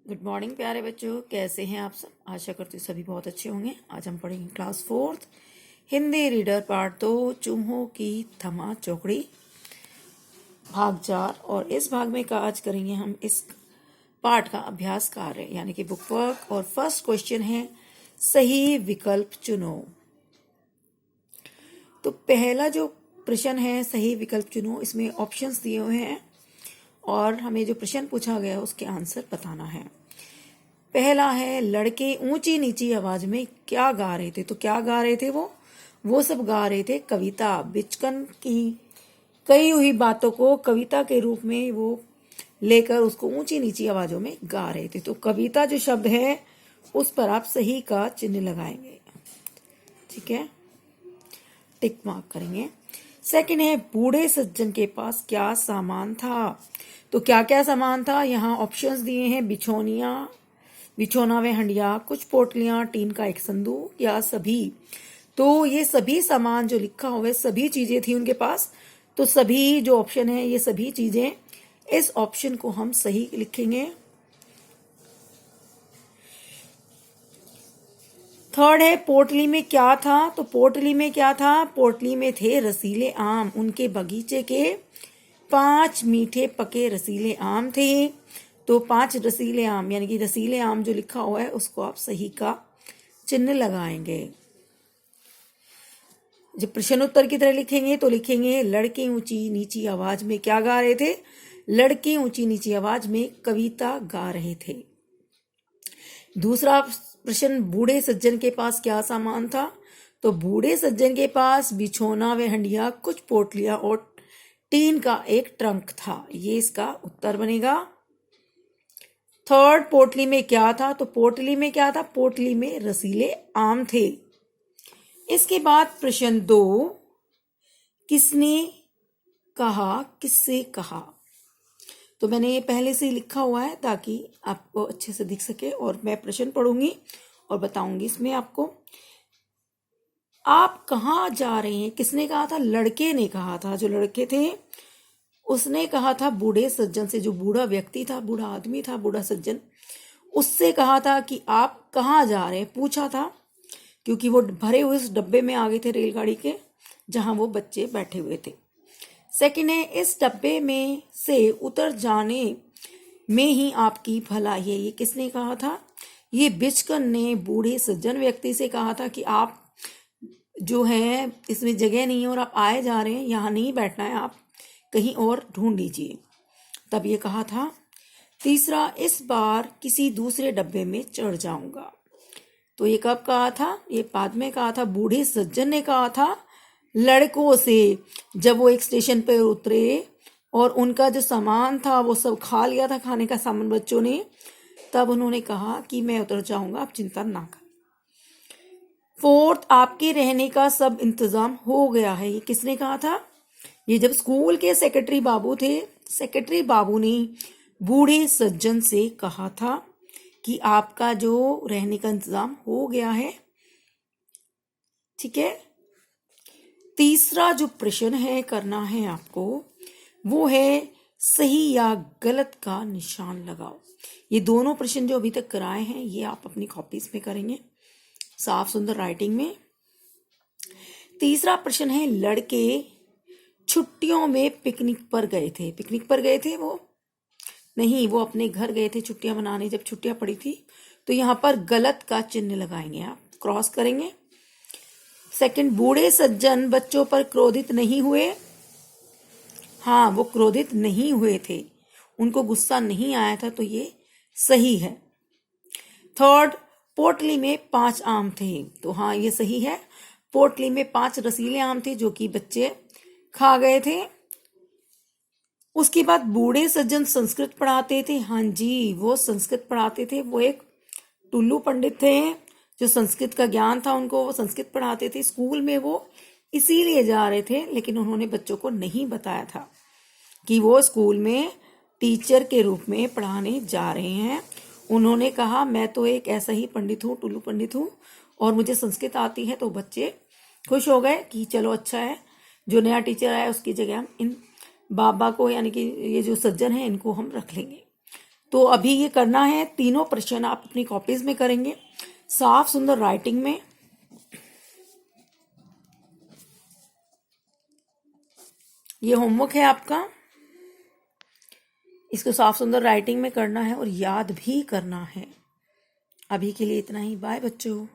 Good morning प्यारे बच्चों, कैसे हैं आप सब। आशा करती हूँ सभी बहुत अच्छे होंगे। आज हम पढ़ेंगे क्लास 4 हिंदी रीडर पार्ट 2 चूहों की थमा चौकड़ी भाग 4। और इस भाग में आज करेंगे हम इस पाठ का अभ्यास कार्य यानी कि बुक वर्क। और फर्स्ट क्वेश्चन है सही विकल्प चुनो। तो पहला जो प्रश्न है सही विकल्प चुनो, इसमें ऑप्शंस दिए हुए हैं और हमें जो प्रश्न पूछा गया उसके आंसर बताना है। पहला है लड़के ऊंची नीची आवाज में क्या गा रहे थे। तो क्या गा रहे थे वो सब गा रहे थे कविता। बचपन की कई हुई बातों को कविता के रूप में वो लेकर उसको ऊंची नीची आवाजों में गा रहे थे। तो कविता जो शब्द है उस पर आप सही का चिन्ह लगाएंगे, ठीक है, टिक मार्क करेंगे। सेकंड है बूढ़े सज्जन के पास क्या सामान था। तो क्या क्या सामान था, यहाँ ऑप्शंस दिए हैं। बिछोना व हंडिया, कुछ पोटलियां, टीन का एक संदूक या सभी। तो ये सभी सामान जो लिखा हुआ है सभी चीजें थी उनके पास। तो सभी जो ऑप्शन है ये सभी चीजें, इस ऑप्शन को हम सही लिखेंगे। थर्ड है पोटली में क्या था। तो पोटली में क्या था, पोटली में थे रसीले आम। उनके बगीचे के 5 मीठे पके रसीले आम थे। तो 5 रसीले आम यानी कि रसीले आम जो लिखा हुआ है उसको आप सही का चिन्ह लगाएंगे। जब प्रश्न उत्तर की तरह लिखेंगे तो लिखेंगे लड़के ऊंची नीची आवाज में क्या गा रहे थे। लड़के ऊंची नीची आवाज में कविता गा रहे थे। दूसरा प्रश्न बूढ़े सज्जन के पास क्या सामान था। तो बूढ़े सज्जन के पास बिछोना व हंडिया, कुछ पोटलियां और टीन का एक ट्रंक था। ये इसका उत्तर बनेगा। थर्ड पोटली में क्या था। तो पोटली में क्या था, पोटली में रसीले आम थे। इसके बाद प्रश्न 2 किसने कहा, किससे कहा। तो मैंने ये पहले से ही लिखा हुआ है ताकि आपको अच्छे से दिख सके। और मैं प्रश्न पढ़ूंगी और बताऊंगी इसमें आपको। आप कहाँ जा रहे हैं, किसने कहा था, लड़के ने कहा था। जो लड़के थे उसने कहा था बूढ़े सज्जन से, जो बूढ़ा व्यक्ति था, बूढ़ा आदमी था, बूढ़ा सज्जन, उससे कहा था कि आप कहाँ जा रहे हैं, पूछा था। क्योंकि वो भरे हुए उस डब्बे में आ गए थे रेलगाड़ी के जहां वो बच्चे बैठे हुए थे। सेकंड है इस डब्बे में से उतर जाने में ही आपकी भलाई है। ये किसने कहा था, ये बिचकन ने बूढ़े सज्जन व्यक्ति से कहा था कि आप जो है इसमें जगह नहीं है और आप आए जा रहे हैं, यहाँ नहीं बैठना है, आप कहीं और ढूंढ लीजिए, तब ये कहा था। तीसरा इस बार किसी दूसरे डब्बे में चढ़ जाऊंगा। तो ये कब कहा था, ये बाद में कहा था। बूढ़े सज्जन ने कहा था लड़कों से जब वो एक स्टेशन पर उतरे और उनका जो सामान था वो सब खा लिया था, खाने का सामान बच्चों ने, तब उन्होंने कहा कि मैं उतर जाऊंगा, आप चिंता ना करें। फोर्थ आपके रहने का सब इंतजाम हो गया है। ये किसने कहा था, ये जब स्कूल के सेक्रेटरी बाबू थे, सेक्रेटरी बाबू ने बूढ़े सज्जन से कहा था कि आपका जो रहने का इंतजाम हो गया है, ठीक है। तीसरा जो प्रश्न है करना है आपको वो है सही या गलत का निशान लगाओ। ये दोनों प्रश्न जो अभी तक कराए हैं ये आप अपनी कॉपीज में करेंगे साफ सुंदर राइटिंग में। तीसरा प्रश्न है लड़के छुट्टियों में पिकनिक पर गए थे। पिकनिक पर गए थे वो नहीं, वो अपने घर गए थे छुट्टियां मनाने, जब छुट्टियां पड़ी थी। तो यहाँ पर गलत का चिन्ह लगाएंगे, आप क्रॉस करेंगे। सेकंड बूढ़े सज्जन बच्चों पर क्रोधित नहीं हुए। हाँ, वो क्रोधित नहीं हुए थे, उनको गुस्सा नहीं आया था, तो ये सही है। थर्ड पोटली में 5 आम थे। तो हाँ ये सही है, पोटली में 5 रसीले आम थे जो कि बच्चे खा गए थे। उसके बाद बूढ़े सज्जन संस्कृत पढ़ाते थे। हाँ जी, वो संस्कृत पढ़ाते थे, वो एक टुल्लू पंडित थे जो संस्कृत का ज्ञान था उनको, वो संस्कृत पढ़ाते थे। स्कूल में वो इसीलिए जा रहे थे, लेकिन उन्होंने बच्चों को नहीं बताया था कि वो स्कूल में टीचर के रूप में पढ़ाने जा रहे हैं। उन्होंने कहा मैं तो एक ऐसा ही पंडित हूँ, टुल्लू पंडित हूँ, और मुझे संस्कृत आती है। तो बच्चे खुश हो गए कि चलो अच्छा है, जो नया टीचर आया उसकी जगह हम इन बाबा को यानी कि ये जो सज्जन है इनको हम रख लेंगे। तो अभी ये करना है, तीनों प्रश्न आप अपनी कॉपीज में करेंगे साफ सुंदर राइटिंग में। ये होमवर्क है आपका, इसको साफ सुंदर राइटिंग में करना है और याद भी करना है। अभी के लिए इतना ही, बाय बच्चों।